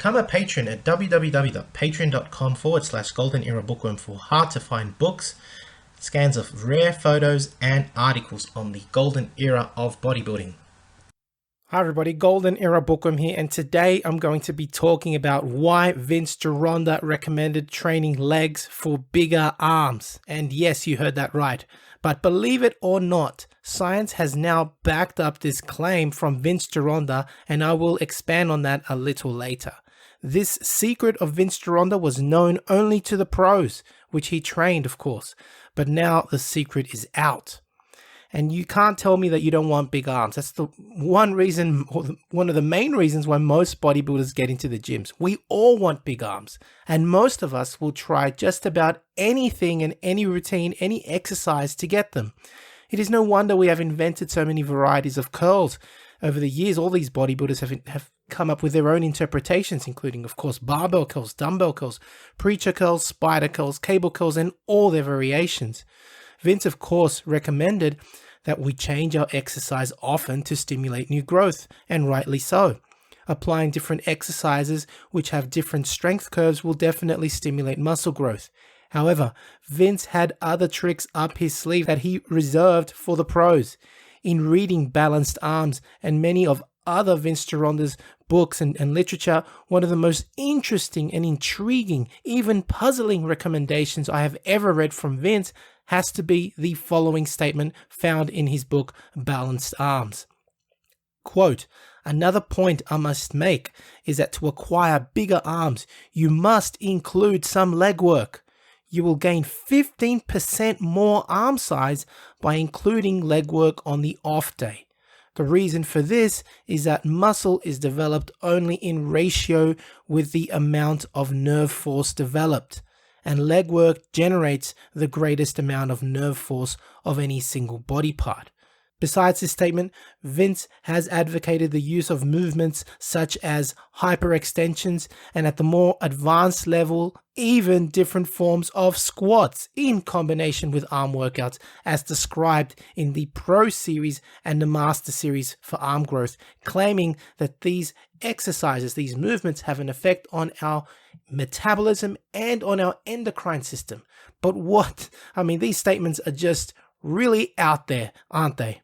Become a patron at www.patreon.com/Golden Era Bookworm for hard to find books, scans of rare photos, and articles on the golden era of bodybuilding. Hi everybody, Golden Era Bookworm here, and today I'm going to be talking about why Vince Gironda recommended training legs for bigger arms. And yes, you heard that right. But believe it or not, science has now backed up this claim from Vince Gironda, and I will expand on that a little later. This secret of Vince Gironda was known only to the pros, which he trained, of course. But now the secret is out. And you can't tell me that you don't want big arms. That's the one reason, or one of the main reasons why most bodybuilders get into the gyms. We all want big arms. And most of us will try just about anything and any routine, any exercise to get them. It is no wonder we have invented so many varieties of curls. Over the years, all these bodybuilders have come up with their own interpretations, including, of course, barbell curls, dumbbell curls, preacher curls, spider curls, cable curls, and all their variations. Vince, of course, recommended that we change our exercise often to stimulate new growth, and rightly so. Applying different exercises which have different strength curves will definitely stimulate muscle growth. However, Vince had other tricks up his sleeve that he reserved for the pros. In reading Balanced Arms and many of other Vince Gironda's books and literature, one of the most interesting and intriguing, even puzzling recommendations I have ever read from Vince has to be the following statement found in his book, Balanced Arms. Quote, "Another point I must make is that to acquire bigger arms, you must include some leg work. You will gain 15% more arm size by including leg work on the off day. The reason for this is that muscle is developed only in ratio with the amount of nerve force developed, and leg work generates the greatest amount of nerve force of any single body part." Besides this statement, Vince has advocated the use of movements such as hyperextensions, and at the more advanced level, even different forms of squats in combination with arm workouts, as described in the Pro Series and the Master Series for arm growth, claiming that these exercises, these movements, have an effect on our metabolism and on our endocrine system. But these statements are just really out there, aren't they?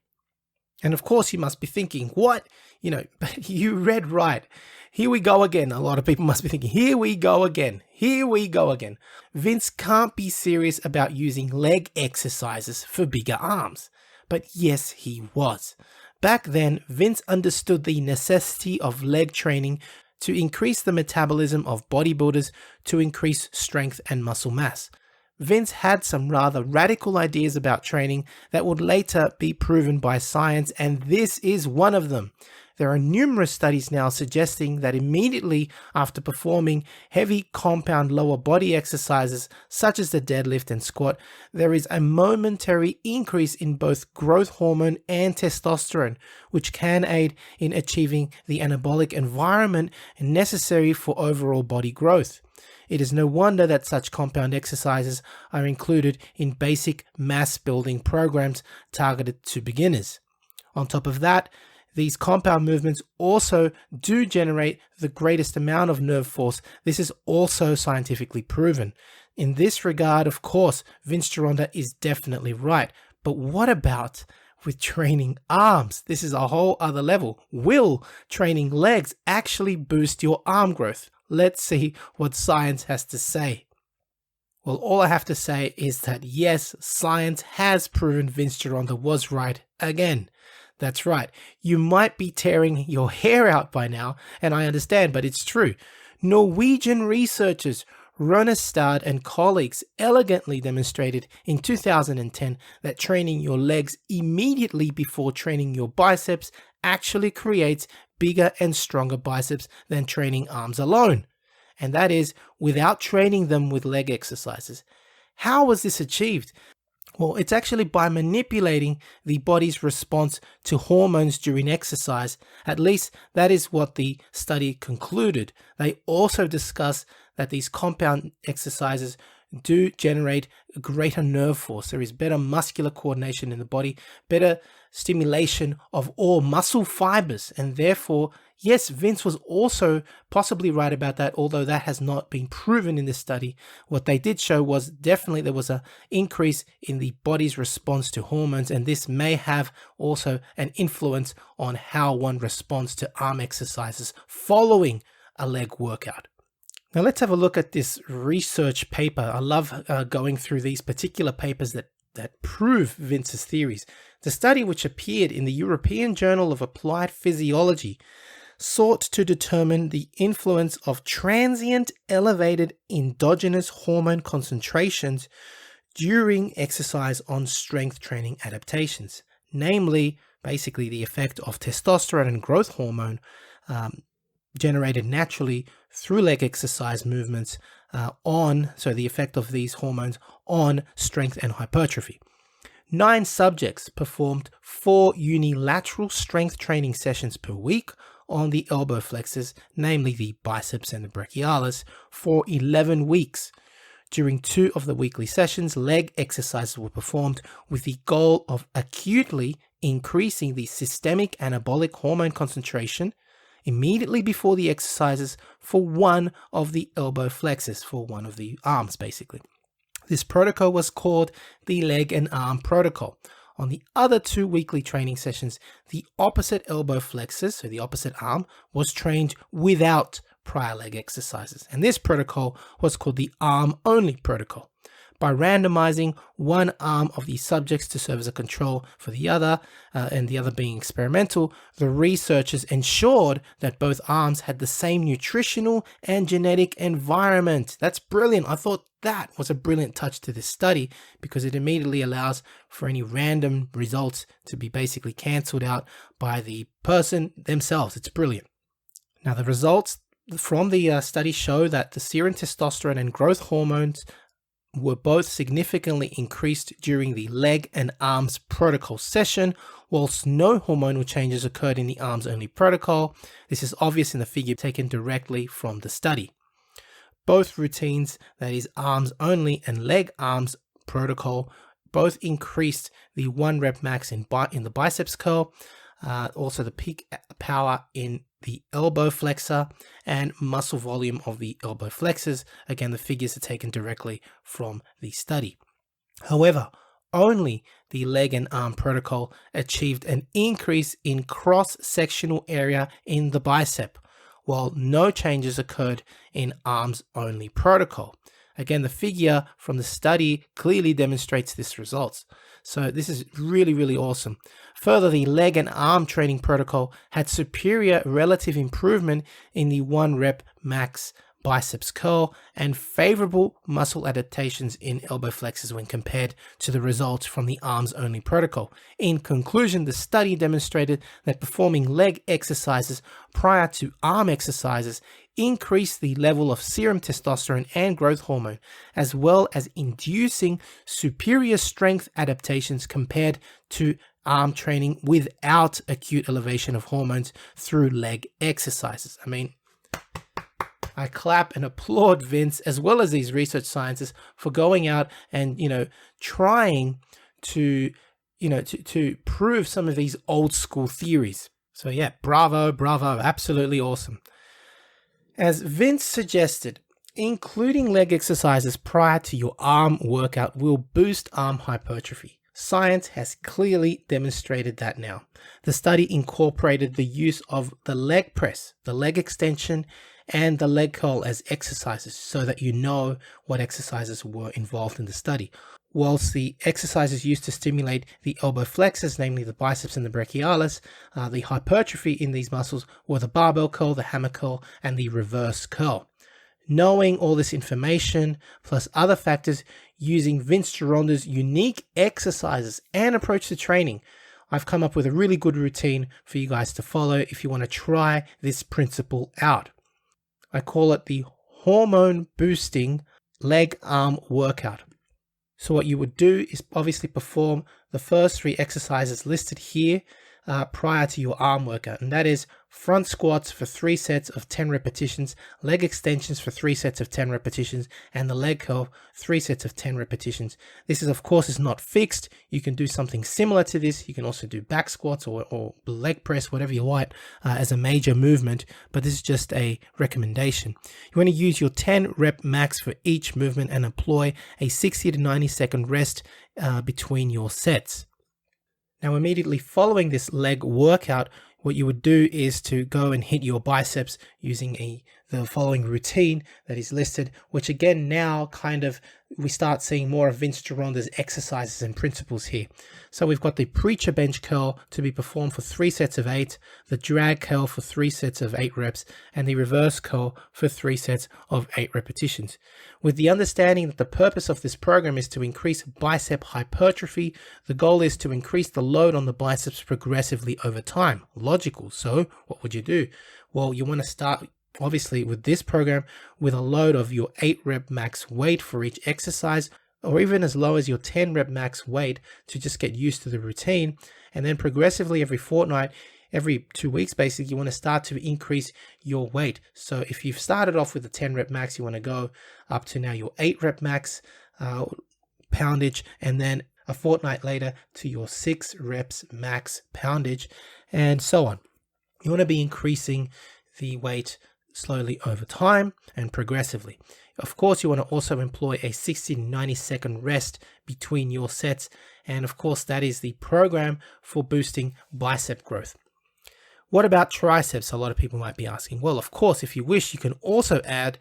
And of course you must be thinking, what? You read right. Here we go again. A lot of people must be thinking, here we go again. Vince can't be serious about using leg exercises for bigger arms. But yes, he was. Back then, Vince understood the necessity of leg training to increase the metabolism of bodybuilders to increase strength and muscle mass. Vince had some rather radical ideas about training that would later be proven by science, and this is one of them. There are numerous studies now suggesting that immediately after performing heavy compound lower body exercises such as the deadlift and squat, there is a momentary increase in both growth hormone and testosterone, which can aid in achieving the anabolic environment necessary for overall body growth. It is no wonder that such compound exercises are included in basic mass building programs targeted to beginners. On top of that, these compound movements also do generate the greatest amount of nerve force. This is also scientifically proven. In this regard, of course, Vince Gironda is definitely right. But what about with training arms? This is a whole other level. Will training legs actually boost your arm growth? Let's see what science has to say. Well, all I have to say is that yes, science has proven Vince Gironda was right again. That's right. You might be tearing your hair out by now, and I understand, but it's true. Norwegian researchers Ronestad and colleagues elegantly demonstrated in 2010 that training your legs immediately before training your biceps actually creates bigger and stronger biceps than training arms alone. And that is without training them with leg exercises. How was this achieved? Well, it's actually by manipulating the body's response to hormones during exercise. At least that is what the study concluded. They also discuss that these compound exercises do generate greater nerve force. There is better muscular coordination in the body, better stimulation of all muscle fibers, and therefore, yes, Vince was also possibly right about that, although that has not been proven in this study. What they did show was definitely there was an increase in the body's response to hormones, and this may have also an influence on how one responds to arm exercises following a leg workout. Now let's have a look at this research paper. I love going through these particular papers that prove Vince's theories. The study, which appeared in the European Journal of Applied Physiology, sought to determine the influence of transient elevated endogenous hormone concentrations during exercise on strength training adaptations, namely, basically the effect of testosterone and growth hormone generated naturally through leg exercise movements so the effect of these hormones on strength and hypertrophy. 9 subjects performed 4 unilateral strength training sessions per week on the elbow flexors, namely the biceps and the brachialis, for 11 weeks. During 2 of the weekly sessions, leg exercises were performed with the goal of acutely increasing the systemic anabolic hormone concentration immediately before the exercises for one of the elbow flexors, for one of the arms basically. This protocol was called the leg and arm protocol. On the other 2 weekly training sessions, the opposite elbow flexors, so the opposite arm, was trained without prior leg exercises. And this protocol was called the arm-only protocol. By randomizing one arm of the subjects to serve as a control for the other, and the other being experimental, the researchers ensured that both arms had the same nutritional and genetic environment. That's brilliant. I thought that was a brilliant touch to this study because it immediately allows for any random results to be basically cancelled out by the person themselves. It's brilliant. Now, the results from the study show that the serum testosterone and growth hormones were both significantly increased during the leg and arms protocol session, whilst no hormonal changes occurred in the arms only protocol. This is obvious in the figure taken directly from the study. Both routines, that is arms only and leg arms protocol, both increased the 1 rep max in the biceps curl, also the peak power in the elbow flexor and muscle volume of the elbow flexors. Again, the figures are taken directly from the study. However, only the leg and arm protocol achieved an increase in cross-sectional area in the bicep, while no changes occurred in arms only protocol. Again, the figure from the study clearly demonstrates this results. So this is really, really awesome. Further, the leg and arm training protocol had superior relative improvement in the 1 rep max biceps curl and favorable muscle adaptations in elbow flexors when compared to the results from the arms only protocol. In conclusion, the study demonstrated that performing leg exercises prior to arm exercises increase the level of serum testosterone and growth hormone, as well as inducing superior strength adaptations compared to arm training without acute elevation of hormones through leg exercises. I mean, I clap and applaud Vince as well as these research scientists for going out and, trying to prove some of these old school theories. So yeah, bravo, absolutely awesome. As Vince suggested, including leg exercises prior to your arm workout will boost arm hypertrophy. Science has clearly demonstrated that now. The study incorporated the use of the leg press, the leg extension, and the leg curl as exercises so that you know what exercises were involved in the study. Whilst the exercises used to stimulate the elbow flexors, namely the biceps and the brachialis, the hypertrophy in these muscles were the barbell curl, the hammer curl, and the reverse curl. Knowing all this information, plus other factors, using Vince Gironda's unique exercises and approach to training, I've come up with a really good routine for you guys to follow if you want to try this principle out. I call it the hormone boosting leg arm workout. So what you would do is obviously perform the first 3 exercises listed here prior to your arm workout, and that is front squats for 3 sets of 10 repetitions, leg extensions for 3 sets of 10 repetitions, and the leg curl 3 sets of 10 repetitions. This is, of course, is not fixed. You can do something similar to this. You can also do back squats or leg press, whatever you want, as a major movement, but this is just a recommendation. You want to use your 10 rep max for each movement and employ a 60 to 90 second rest between your sets. Now, immediately following this leg workout, what you would do is to go and hit your biceps using the following routine that is listed, which again now kind of we start seeing more of Vince Gironda's exercises and principles here. So we've got the preacher bench curl to be performed for 3 sets of 8, the drag curl for 3 sets of 8 reps, and the reverse curl for 3 sets of 8 repetitions. With the understanding that the purpose of this program is to increase bicep hypertrophy, the goal is to increase the load on the biceps progressively over time. Logical. So what would you do? Well, you want to start obviously with this program with a load of your 8 rep max weight for each exercise, or even as low as your 10 rep max weight to just get used to the routine. And then progressively every fortnight, every 2 weeks, basically, you want to start to increase your weight. So if you've started off with the 10 rep max, you want to go up to now your 8 rep max poundage, and then a fortnight later to your 6 reps max poundage, and so on. You want to be increasing the weight slowly over time and progressively. Of course, you want to also employ a 60 to 90 second rest between your sets, and of course that is the program for boosting bicep growth. What about triceps? A lot of people might be asking. Well, of course, if you wish, you can also add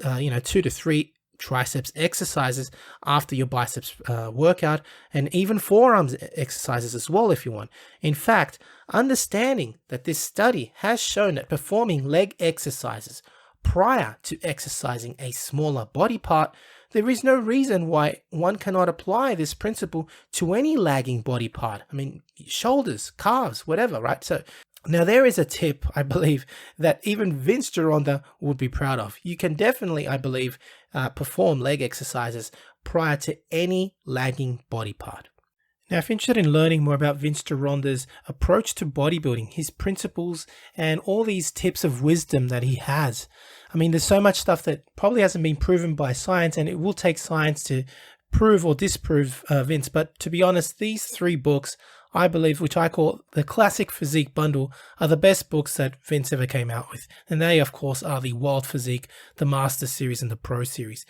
2 to 3 triceps exercises after your biceps workout, and even forearms exercises as well if you want. In fact, understanding that this study has shown that performing leg exercises prior to exercising a smaller body part, there is no reason why one cannot apply this principle to any lagging body part. I mean, shoulders, calves, whatever, right? So now there is a tip, I believe, that even Vince Gironda would be proud of. You can definitely, I believe, perform leg exercises prior to any lagging body part. Now, if you're interested in learning more about Vince Gironda's approach to bodybuilding, his principles, and all these tips of wisdom that he has, I mean, there's so much stuff that probably hasn't been proven by science, and it will take science to prove or disprove Vince. But to be honest, these 3 books, I believe, which I call the Classic Physique Bundle, are the best books that Vince ever came out with. And they, of course, are the Wild Physique, the Master Series, and the Pro Series.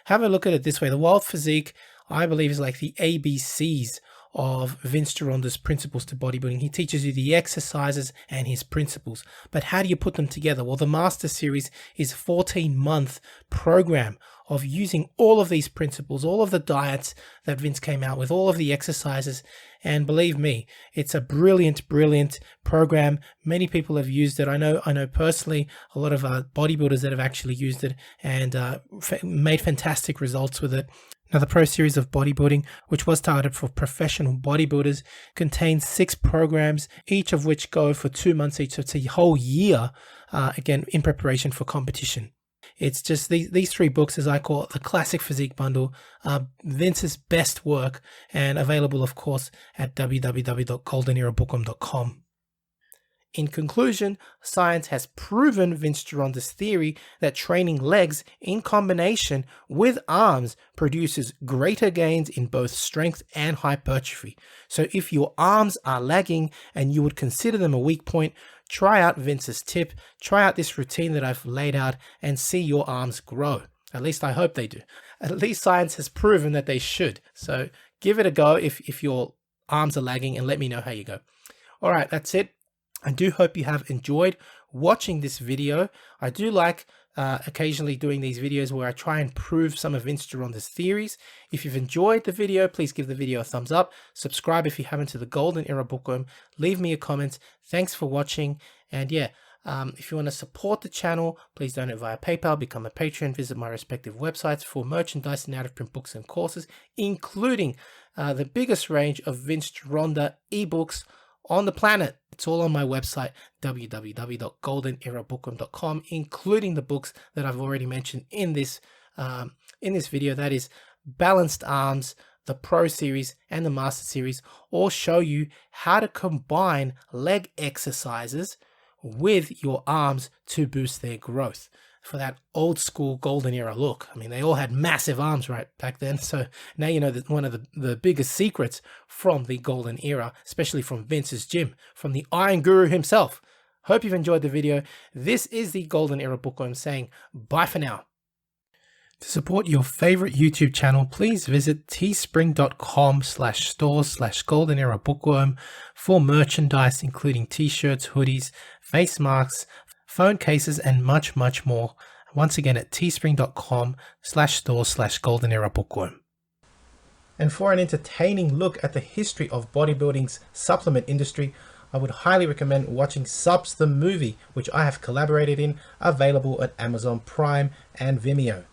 Have a look at it this way. The Wild Physique, I believe, is like the ABCs of Vince Gironda's principles to bodybuilding. He teaches you the exercises and his principles. But how do you put them together? Well, the Master Series is a 14-month program of using all of these principles, all of the diets that Vince came out with, all of the exercises. And believe me, it's a brilliant, brilliant program. Many people have used it. I know personally a lot of bodybuilders that have actually used it and made fantastic results with it. Now, the Pro Series of Bodybuilding, which was targeted for professional bodybuilders, contains 6 programs, each of which go for 2 months each. So it's a whole year, again, in preparation for competition. It's just these 3 books, as I call it, the Classic Physique Bundle, Vince's best work, and available, of course, at www.goldenerabookworm.com. In conclusion, science has proven Vince Gironda's theory that training legs in combination with arms produces greater gains in both strength and hypertrophy. So if your arms are lagging and you would consider them a weak point, try out Vince's tip, try out this routine that I've laid out, and see your arms grow. At least I hope they do. At least science has proven that they should. So give it a go if your arms are lagging, and let me know how you go. All right, that's it. I do hope you have enjoyed watching this video. I do like occasionally doing these videos where I try and prove some of Vince Gironda's theories. If you've enjoyed the video, please give the video a thumbs up. Subscribe if you haven't to the Golden Era Bookworm. Leave me a comment. Thanks for watching. And yeah, if you want to support the channel, please donate via PayPal, become a patron, visit my respective websites for merchandise and out-of-print books and courses, including the biggest range of Vince Gironda ebooks on the planet. It's all on my website, www.goldenerabookworm.com, including the books that I've already mentioned in this video. That is Balanced Arms, the Pro Series, and the Master Series all show you how to combine leg exercises with your arms to boost their growth for that old school golden era look. I mean, they all had massive arms right back then. So now you know that one of the biggest secrets from the golden era, especially from Vince's gym, from the Iron Guru himself. Hope you've enjoyed the video. This is the Golden Era Bookworm saying bye for now. To support your favorite YouTube channel, please visit teespring.com/stores/Golden Era Bookworm for merchandise, including t-shirts, hoodies, face masks, phone cases, and much, much more. Once again at teespring.com/stores/Golden Era Bookworm. And for an entertaining look at the history of bodybuilding's supplement industry, I would highly recommend watching Subs the Movie, which I have collaborated in, available at Amazon Prime and Vimeo.